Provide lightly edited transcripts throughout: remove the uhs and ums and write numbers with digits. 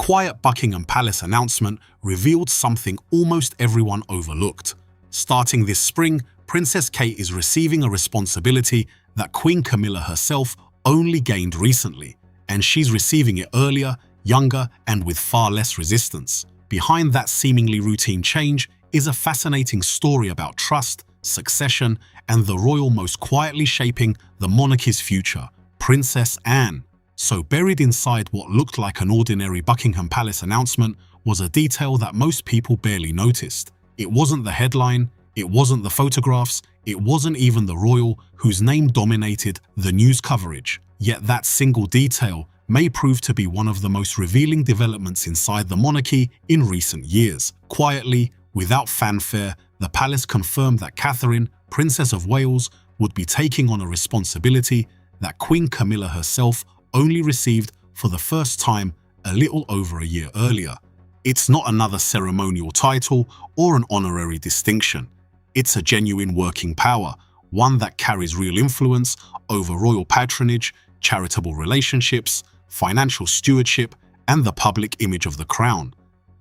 quiet Buckingham Palace announcement revealed something almost everyone overlooked. Starting this spring, Princess Kate is receiving a responsibility that Queen Camilla herself only gained recently, and she's receiving it earlier, younger, and with far less resistance. Behind that seemingly routine change is a fascinating story about trust, succession, and the royal most quietly shaping the monarchy's future, Princess Anne. So buried inside what looked like an ordinary Buckingham Palace announcement was a detail that most people barely noticed. It wasn't the headline, it wasn't the photographs, it wasn't even the royal whose name dominated the news coverage. Yet that single detail may prove to be one of the most revealing developments inside the monarchy in recent years. Quietly, without fanfare, the palace confirmed that Catherine, Princess of Wales, would be taking on a responsibility that Queen Camilla herself only received for the first time a little over a year earlier. It's not another ceremonial title or an honorary distinction. It's a genuine working power, one that carries real influence over royal patronage, charitable relationships, financial stewardship, and the public image of the crown.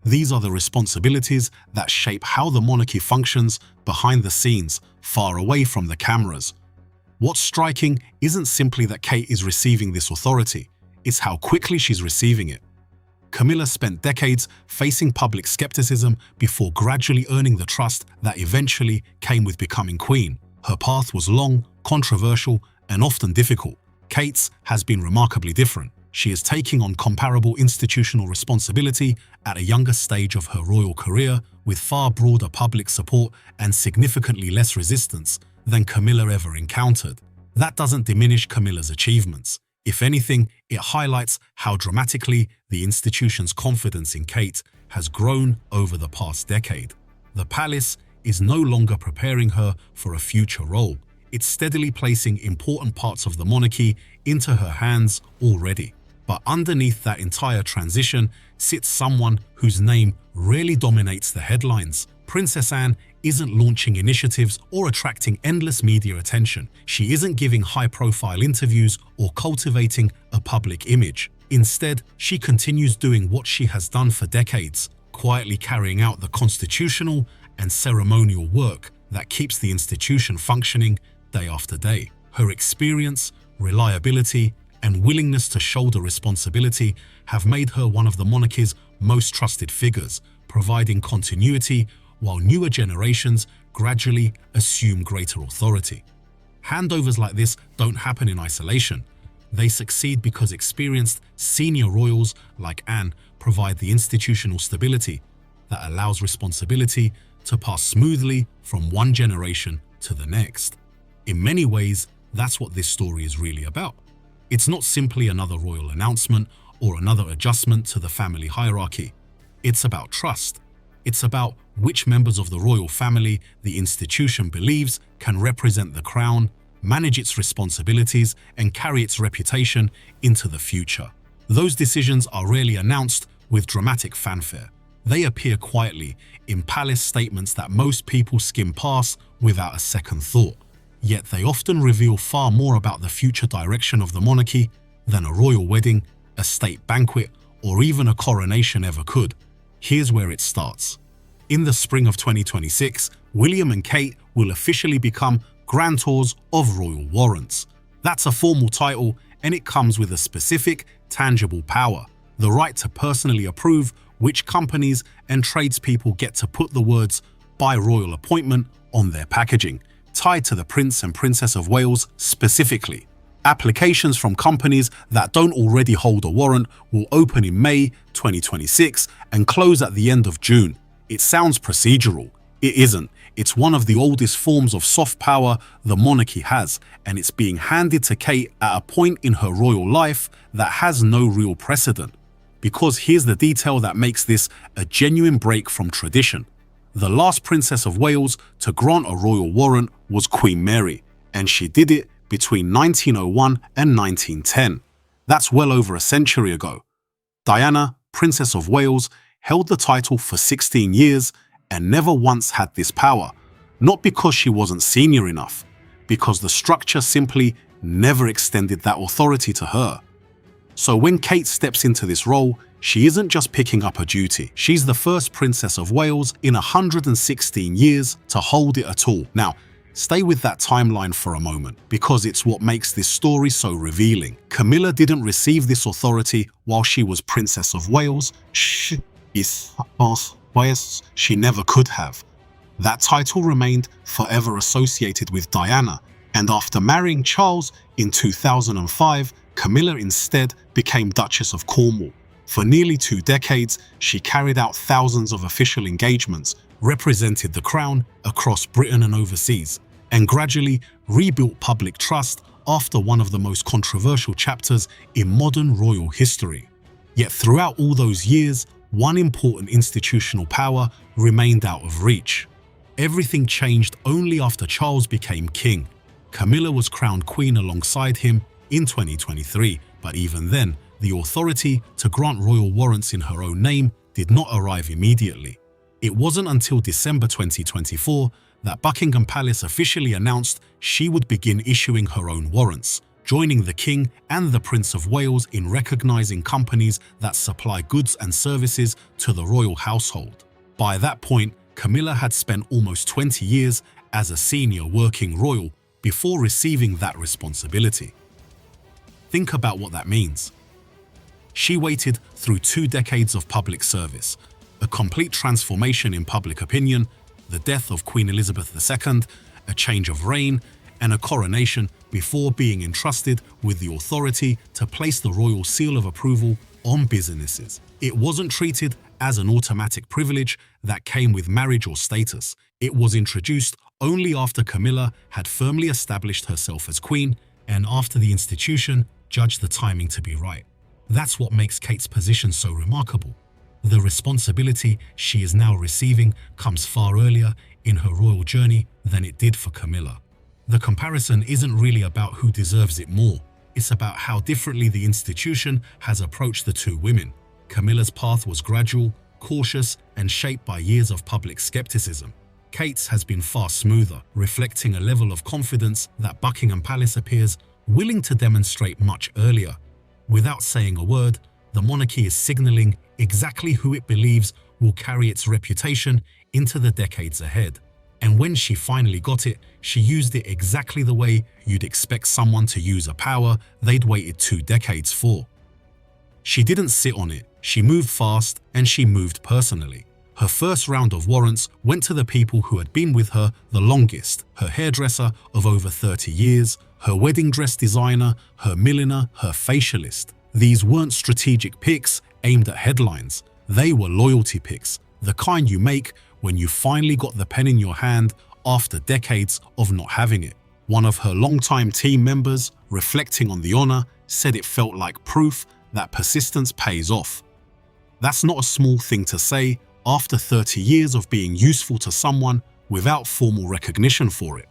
These are the responsibilities that shape how the monarchy functions behind the scenes, far away from the cameras. What's striking isn't simply that Kate is receiving this authority, it's how quickly she's receiving it. Camilla spent decades facing public skepticism before gradually earning the trust that eventually came with becoming queen. Her path was long, controversial, and often difficult. Kate's has been remarkably different. She is taking on comparable institutional responsibility at a younger stage of her royal career, with far broader public support and significantly less resistance than Camilla ever encountered. That doesn't diminish Camilla's achievements. If anything, it highlights how dramatically the institution's confidence in Kate has grown over the past decade. The palace is no longer preparing her for a future role. It's steadily placing important parts of the monarchy into her hands already. But underneath that entire transition sits someone whose name rarely dominates the headlines. Princess Anne isn't launching initiatives or attracting endless media attention. She isn't giving high-profile interviews or cultivating a public image. Instead, she continues doing what she has done for decades, quietly carrying out the constitutional and ceremonial work that keeps the institution functioning day after day. Her experience, reliability, and willingness to shoulder responsibility have made her one of the monarchy's most trusted figures, providing continuity while newer generations gradually assume greater authority. Handovers like this don't happen in isolation. They succeed because experienced senior royals like Anne provide the institutional stability that allows responsibility to pass smoothly from one generation to the next. In many ways, that's what this story is really about. It's not simply another royal announcement or another adjustment to the family hierarchy. It's about trust. It's about which members of the royal family the institution believes can represent the crown, manage its responsibilities, and carry its reputation into the future. Those decisions are rarely announced with dramatic fanfare. They appear quietly in palace statements that most people skim past without a second thought. Yet they often reveal far more about the future direction of the monarchy than a royal wedding, a state banquet, or even a coronation ever could. Here's where it starts. In the spring of 2026, William and Kate will officially become Grantors of Royal Warrants. That's a formal title, and it comes with a specific, tangible power: the right to personally approve which companies and tradespeople get to put the words "by royal appointment" on their packaging, tied to the Prince and Princess of Wales specifically. Applications from companies that don't already hold a warrant will open in May 2026 and close at the end of June. It sounds procedural. It isn't. It's one of the oldest forms of soft power the monarchy has, and it's being handed to Kate at a point in her royal life that has no real precedent. Because here's the detail that makes this a genuine break from tradition. The last Princess of Wales to grant a royal warrant was Queen Mary, and she did it between 1901 and 1910. That's well over a century ago. Diana, Princess of Wales, held the title for 16 years and never once had this power, not because she wasn't senior enough, because the structure simply never extended that authority to her. So when Kate steps into this role, She isn't just picking up a duty. She's the first Princess of Wales in 116 years to hold it at all. Now, stay with that timeline for a moment, because it's what makes this story so revealing. Camilla didn't receive this authority while she was Princess of Wales. She never could have. That title remained forever associated with Diana, and after marrying Charles in 2005, Camilla instead became Duchess of Cornwall. For nearly 2 decades, she carried out thousands of official engagements, represented the crown across Britain and overseas, and gradually rebuilt public trust after one of the most controversial chapters in modern royal history. Yet throughout all those years, one important institutional power remained out of reach. Everything changed only after Charles became king. Camilla was crowned queen alongside him in 2023, but even then, the authority to grant royal warrants in her own name did not arrive immediately. It wasn't until December 2024 that Buckingham Palace officially announced she would begin issuing her own warrants, joining the King and the Prince of Wales in recognizing companies that supply goods and services to the royal household. By that point, Camilla had spent almost 20 years as a senior working royal before receiving that responsibility. Think about what that means. She waited through 2 decades of public service, a complete transformation in public opinion, the death of Queen Elizabeth II, a change of reign, and a coronation before being entrusted with the authority to place the royal seal of approval on businesses. It wasn't treated as an automatic privilege that came with marriage or status. It was introduced only after Camilla had firmly established herself as queen and after the institution judged the timing to be right. That's what makes Kate's position so remarkable. The responsibility she is now receiving comes far earlier in her royal journey than it did for Camilla. The comparison isn't really about who deserves it more. It's about how differently the institution has approached the 2 women. Camilla's path was gradual, cautious, and shaped by years of public skepticism. Kate's has been far smoother, reflecting a level of confidence that Buckingham Palace appears willing to demonstrate much earlier. Without saying a word, the monarchy is signaling exactly who it believes will carry its reputation into the decades ahead. And when she finally got it, she used it exactly the way you'd expect someone to use a power they'd waited 2 decades for. She didn't sit on it, she moved fast, and she moved personally. Her first round of warrants went to the people who had been with her the longest: her hairdresser of over 30 years, her wedding dress designer, her milliner, her facialist. These weren't strategic picks aimed at headlines. They were loyalty picks, the kind you make when you finally got the pen in your hand after decades of not having it. One of her longtime team members, reflecting on the honor, said it felt like proof that persistence pays off. That's not a small thing to say after 30 years of being useful to someone without formal recognition for it.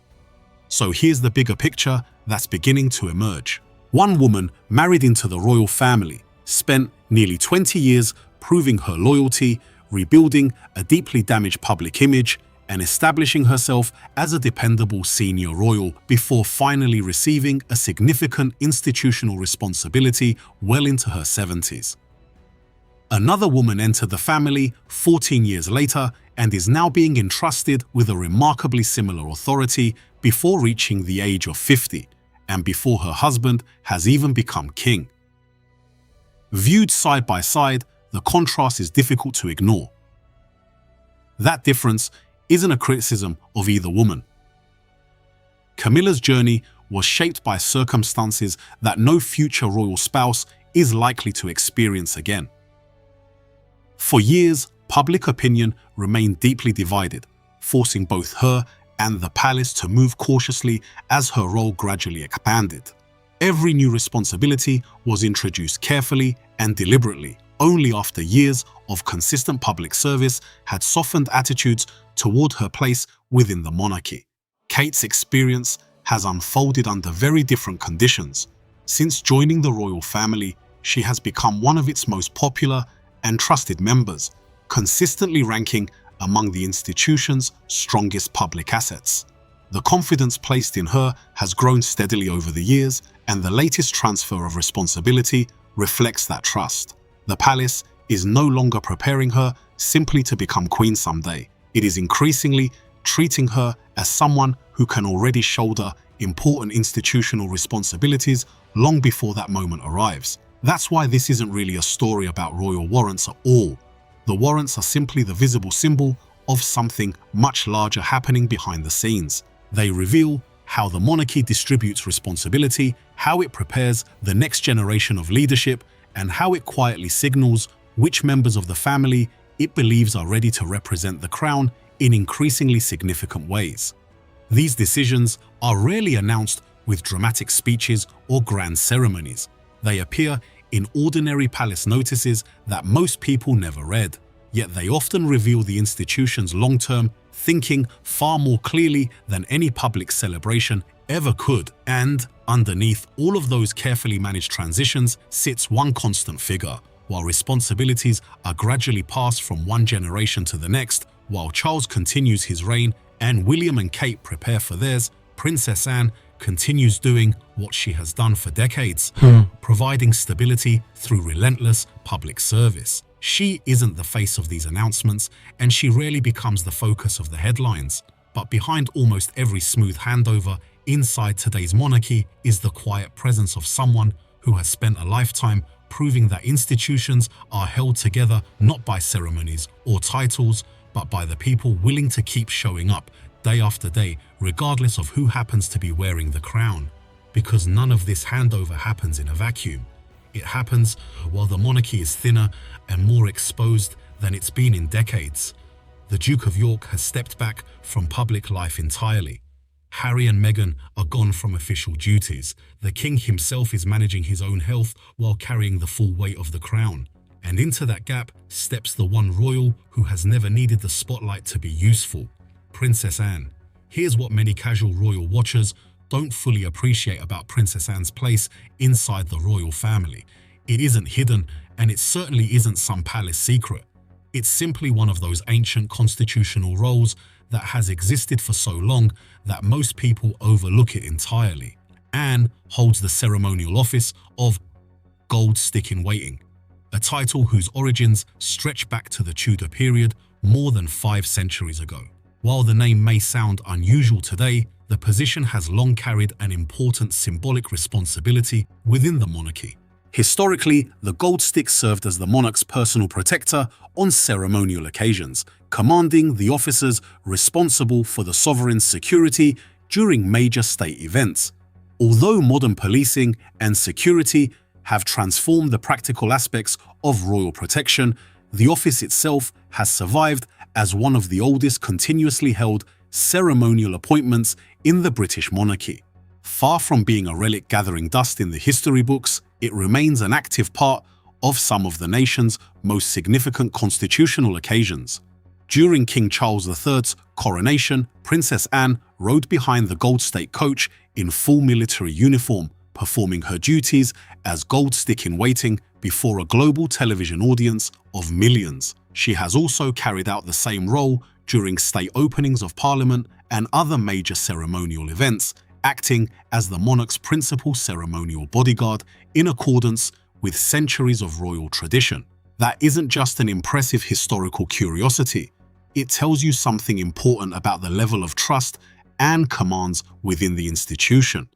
So here's the bigger picture that's beginning to emerge. One woman married into the royal family spent nearly 20 years proving her loyalty, rebuilding a deeply damaged public image, and establishing herself as a dependable senior royal before finally receiving a significant institutional responsibility well into her 70s. Another woman entered the family 14 years later and is now being entrusted with a remarkably similar authority before reaching the age of 50, and before her husband has even become king. Viewed side by side, the contrast is difficult to ignore. That difference isn't a criticism of either woman. Camilla's journey was shaped by circumstances that no future royal spouse is likely to experience again. For years, public opinion remained deeply divided, forcing both her and the palace to move cautiously as her role gradually expanded. Every new responsibility was introduced carefully and deliberately, only after years of consistent public service had softened attitudes toward her place within the monarchy. Kate's experience has unfolded under very different conditions. Since joining the royal family, she has become one of its most popular and trusted members, consistently ranking among the institution's strongest public assets. The confidence placed in her has grown steadily over the years, and the latest transfer of responsibility reflects that trust. The palace is no longer preparing her simply to become queen someday. It is increasingly treating her as someone who can already shoulder important institutional responsibilities long before that moment arrives. That's why this isn't really a story about royal warrants at all. The warrants are simply the visible symbol of something much larger happening behind the scenes. They reveal how the monarchy distributes responsibility, how it prepares the next generation of leadership, and how it quietly signals which members of the family it believes are ready to represent the crown in increasingly significant ways. These decisions are rarely announced with dramatic speeches or grand ceremonies. They appear in ordinary palace notices that most people never read, yet they often reveal the institution's long-term thinking far more clearly than any public celebration ever could. And underneath all of those carefully managed transitions sits one constant figure. While responsibilities are gradually passed from one generation to the next, while Charles continues his reign and William and Kate prepare for theirs, Princess Anne continues doing what she has done for decades, providing stability through relentless public service. She isn't the face of these announcements, and she rarely becomes the focus of the headlines. But behind almost every smooth handover inside today's monarchy is the quiet presence of someone who has spent a lifetime proving that institutions are held together not by ceremonies or titles, but by the people willing to keep showing up day after day, regardless of who happens to be wearing the crown. Because none of this handover happens in a vacuum. It happens while the monarchy is thinner and more exposed than it's been in decades. The Duke of York has stepped back from public life entirely. Harry and Meghan are gone from official duties. The king himself is managing his own health while carrying the full weight of the crown. And into that gap steps the one royal who has never needed the spotlight to be useful, Princess Anne. Here's what many casual royal watchers don't fully appreciate about Princess Anne's place inside the royal family. It isn't hidden, and it certainly isn't some palace secret. It's simply one of those ancient constitutional roles that has existed for so long that most people overlook it entirely. Anne holds the ceremonial office of Gold Stick in Waiting, a title whose origins stretch back to the Tudor period more than 5 centuries ago. While the name may sound unusual today, the position has long carried an important symbolic responsibility within the monarchy. Historically, the gold stick served as the monarch's personal protector on ceremonial occasions, commanding the officers responsible for the sovereign's security during major state events. Although modern policing and security have transformed the practical aspects of royal protection, the office itself has survived as one of the oldest continuously held ceremonial appointments in the British monarchy. Far from being a relic gathering dust in the history books, it remains an active part of some of the nation's most significant constitutional occasions. During King Charles III's coronation, Princess Anne rode behind the Gold State coach in full military uniform, performing her duties as Gold Stick in Waiting before a global television audience of millions. She has also carried out the same role during state openings of Parliament and other major ceremonial events, acting as the monarch's principal ceremonial bodyguard in accordance with centuries of royal tradition. That isn't just an impressive historical curiosity. It tells you something important about the level of trust and commands within the institution.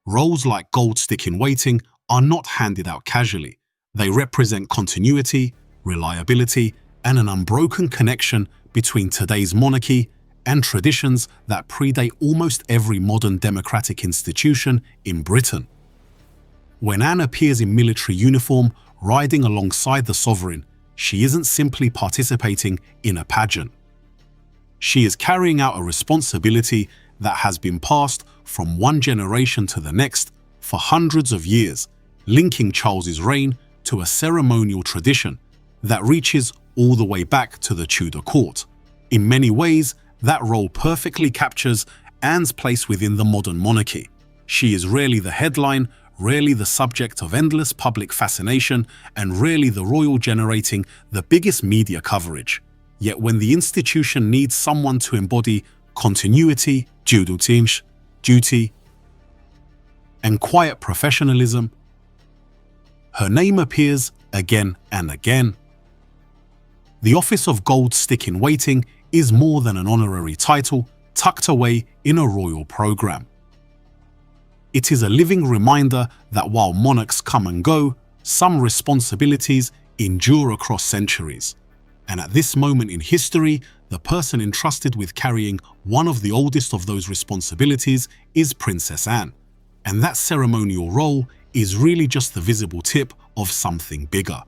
Roles like Gold Stick in Waiting are not handed out casually. They represent continuity, reliability, and an unbroken connection between today's monarchy and traditions that predate almost every modern democratic institution in Britain. When Anne appears in military uniform, riding alongside the sovereign, she isn't simply participating in a pageant. She is carrying out a responsibility that has been passed from one generation to the next for hundreds of years, linking Charles's reign to a ceremonial tradition that reaches all the way back to the Tudor court. In many ways, that role perfectly captures Anne's place within the modern monarchy. She is rarely the headline, rarely the subject of endless public fascination, and rarely the royal generating the biggest media coverage. Yet when the institution needs someone to embody continuity, duty, and quiet professionalism, her name appears again and again. The office of Gold Stick in Waiting is more than an honorary title tucked away in a royal program. It is a living reminder that while monarchs come and go, some responsibilities endure across centuries. And at this moment in history, the person entrusted with carrying one of the oldest of those responsibilities is Princess Anne. And that ceremonial role is really just the visible tip of something bigger.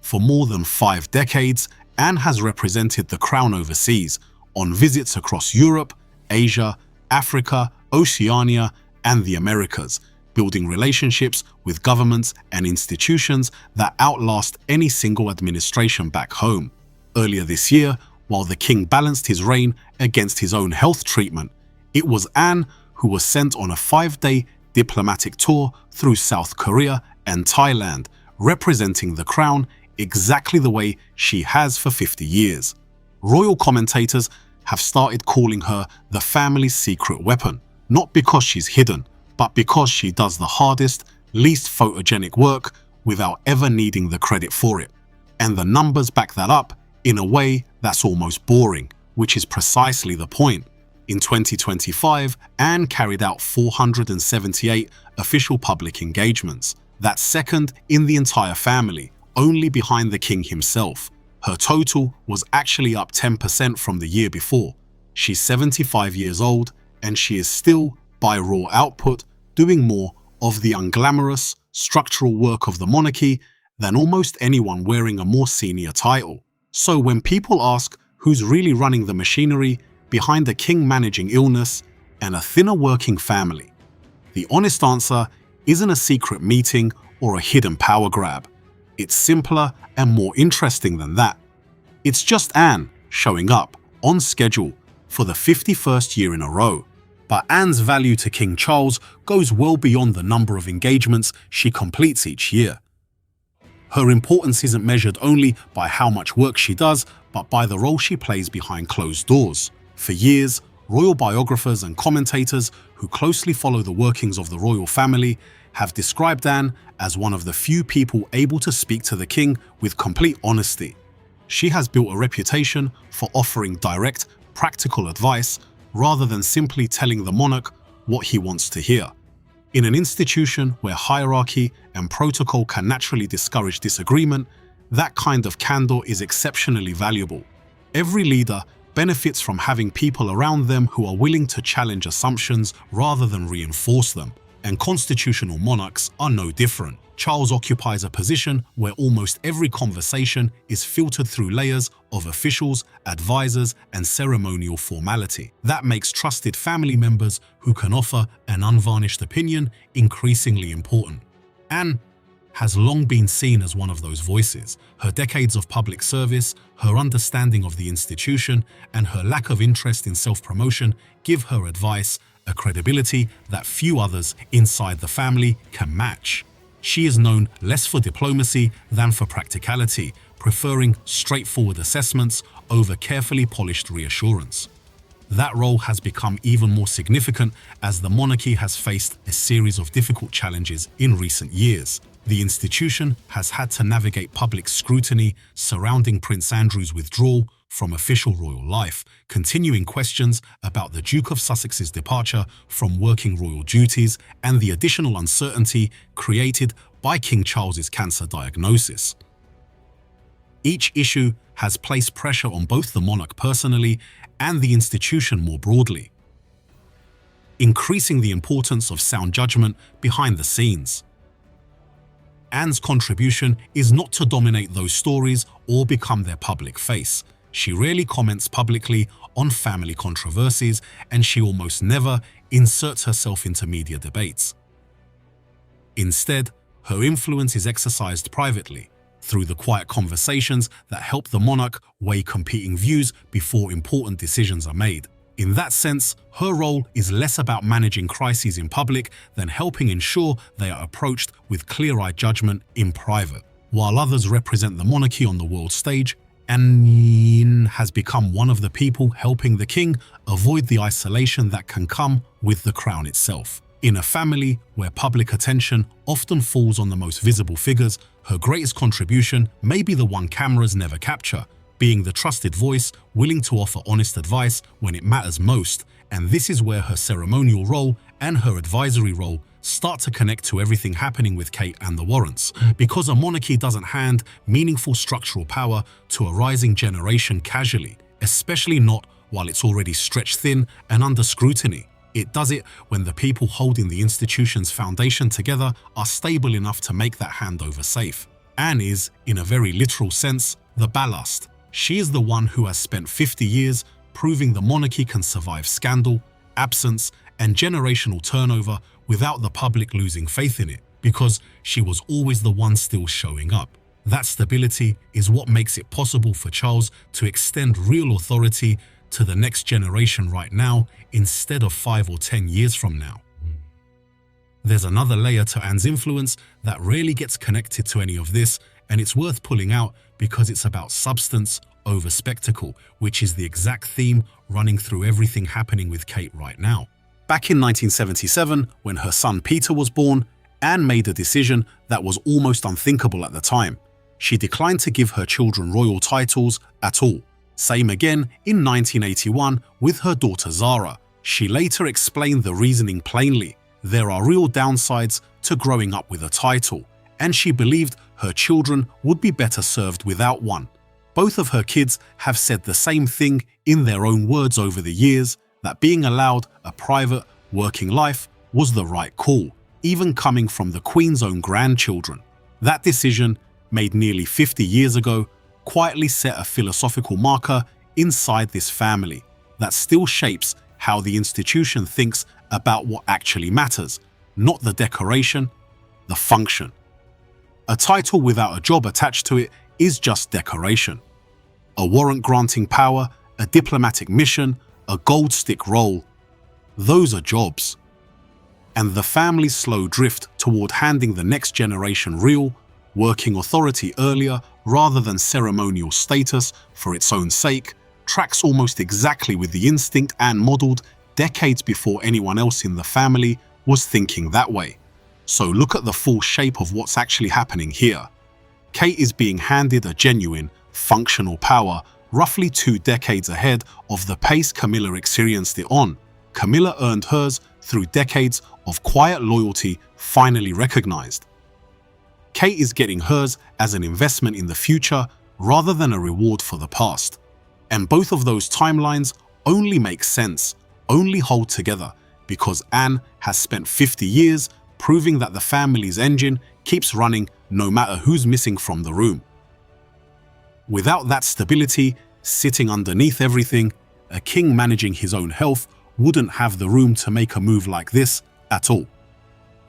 For more than 5 decades, Anne has represented the crown overseas, on visits across Europe, Asia, Africa, Oceania, and the Americas, building relationships with governments and institutions that outlast any single administration back home. Earlier this year, while the king balanced his reign against his own health treatment, it was Anne who was sent on a 5-day diplomatic tour through South Korea and Thailand, representing the crown exactly the way she has for 50 years. Royal commentators have started calling her the family's secret weapon, not because she's hidden, but because she does the hardest, least photogenic work without ever needing the credit for it. And the numbers back that up in a way that's almost boring, which is precisely the point. In 2025, Anne carried out 478 official public engagements. That's second in the entire family, only behind the king himself. Her total was actually up 10% from the year before. She's 75 years old, and she is still, by raw output, doing more of the unglamorous, structural work of the monarchy than almost anyone wearing a more senior title. So when people ask who's really running the machinery behind the king managing illness and a thinner working family, the honest answer isn't a secret meeting or a hidden power grab. It's simpler and more interesting than that. It's just Anne showing up on schedule for the 51st year in a row. But Anne's value to King Charles goes well beyond the number of engagements she completes each year. Her importance isn't measured only by how much work she does, but by the role she plays behind closed doors. For years, royal biographers and commentators who closely follow the workings of the royal family have described Anne as one of the few people able to speak to the king with complete honesty. She has built a reputation for offering direct, practical advice rather than simply telling the monarch what he wants to hear. In an institution where hierarchy and protocol can naturally discourage disagreement, that kind of candor is exceptionally valuable. Every leader benefits from having people around them who are willing to challenge assumptions rather than reinforce them. And constitutional monarchs are no different. Charles occupies a position where almost every conversation is filtered through layers of officials, advisors, and ceremonial formality. That makes trusted family members who can offer an unvarnished opinion increasingly important. Anne has long been seen as one of those voices. Her decades of public service, her understanding of the institution, and her lack of interest in self-promotion give her advice a credibility that few others inside the family can match. She is known less for diplomacy than for practicality, preferring straightforward assessments over carefully polished reassurance. That role has become even more significant as the monarchy has faced a series of difficult challenges in recent years. The institution has had to navigate public scrutiny surrounding Prince Andrew's withdrawal from official royal life, continuing questions about the Duke of Sussex's departure from working royal duties, and the additional uncertainty created by King Charles's cancer diagnosis. Each issue has placed pressure on both the monarch personally and the institution more broadly, increasing the importance of sound judgment behind the scenes. Anne's contribution is not to dominate those stories or become their public face. She rarely comments publicly on family controversies, and she almost never inserts herself into media debates. Instead, her influence is exercised privately, through the quiet conversations that help the monarch weigh competing views before important decisions are made. In that sense, her role is less about managing crises in public than helping ensure they are approached with clear-eyed judgment in private. While others represent the monarchy on the world stage, Anne has become one of the people helping the king avoid the isolation that can come with the crown itself. In a family where public attention often falls on the most visible figures, her greatest contribution may be the one cameras never capture, being the trusted voice, willing to offer honest advice when it matters most, and this is where her ceremonial role and her advisory role start to connect to everything happening with Kate and the Warrants, because a monarchy doesn't hand meaningful structural power to a rising generation casually, especially not while it's already stretched thin and under scrutiny. It does it when the people holding the institution's foundation together are stable enough to make that handover safe. Anne is, in a very literal sense, the ballast. She is the one who has spent 50 years proving the monarchy can survive scandal, absence, and generational turnover without the public losing faith in it, because she was always the one still showing up. That stability is what makes it possible for Charles to extend real authority to the next generation right now instead of 5 or 10 years from now. There's another layer to Anne's influence that rarely gets connected to any of this, and it's worth pulling out because it's about substance over spectacle, which is the exact theme running through everything happening with Kate right now. Back in 1977, when her son Peter was born, Anne made a decision that was almost unthinkable at the time. She declined to give her children royal titles at all. Same again in 1981 with her daughter Zara. She later explained the reasoning plainly. There are real downsides to growing up with a title, and she believed her children would be better served without one. Both of her kids have said the same thing in their own words over the years, that being allowed a private, working life was the right call, even coming from the Queen's own grandchildren. That decision, made nearly 50 years ago, quietly set a philosophical marker inside this family that still shapes how the institution thinks about what actually matters, not the decoration, the function. A title without a job attached to it is just decoration. A warrant granting power, a diplomatic mission, a gold stick role, those are jobs. And the family's slow drift toward handing the next generation real, working authority earlier rather than ceremonial status for its own sake tracks almost exactly with the instinct Anne modeled decades before anyone else in the family was thinking that way. So look at the full shape of what's actually happening here. Kate is being handed a genuine, functional power roughly 2 decades ahead of the pace Camilla experienced it on. Camilla earned hers through decades of quiet loyalty finally recognized. Kate is getting hers as an investment in the future rather than a reward for the past. And both of those timelines only make sense, only hold together, because Anne has spent 50 years proving that the family's engine keeps running no matter who's missing from the room. Without that stability sitting underneath everything, a king managing his own health wouldn't have the room to make a move like this at all.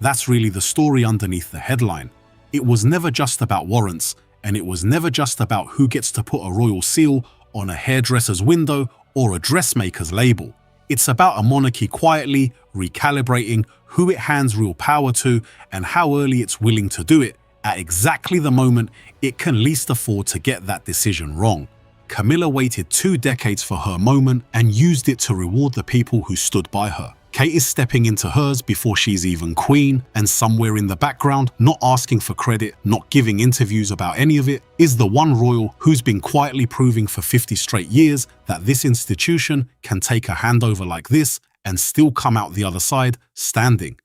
That's really the story underneath the headline. It was never just about warrants, and it was never just about who gets to put a royal seal on a hairdresser's window or a dressmaker's label. It's about a monarchy quietly recalibrating who it hands real power to and how early it's willing to do it at exactly the moment it can least afford to get that decision wrong. Camilla waited 2 decades for her moment and used it to reward the people who stood by her. Kate is stepping into hers before she's even queen, and somewhere in the background, not asking for credit, not giving interviews about any of it, is the one royal who's been quietly proving for 50 straight years that this institution can take a handover like this and still come out the other side standing.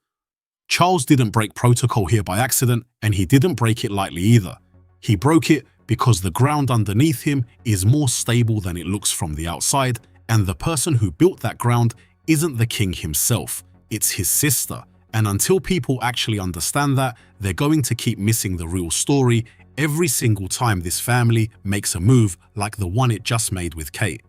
Charles didn't break protocol here by accident, and he didn't break it lightly either. He broke it because the ground underneath him is more stable than it looks from the outside, and the person who built that ground isn't the king himself, it's his sister. And until people actually understand that, they're going to keep missing the real story every single time this family makes a move like the one it just made with Kate.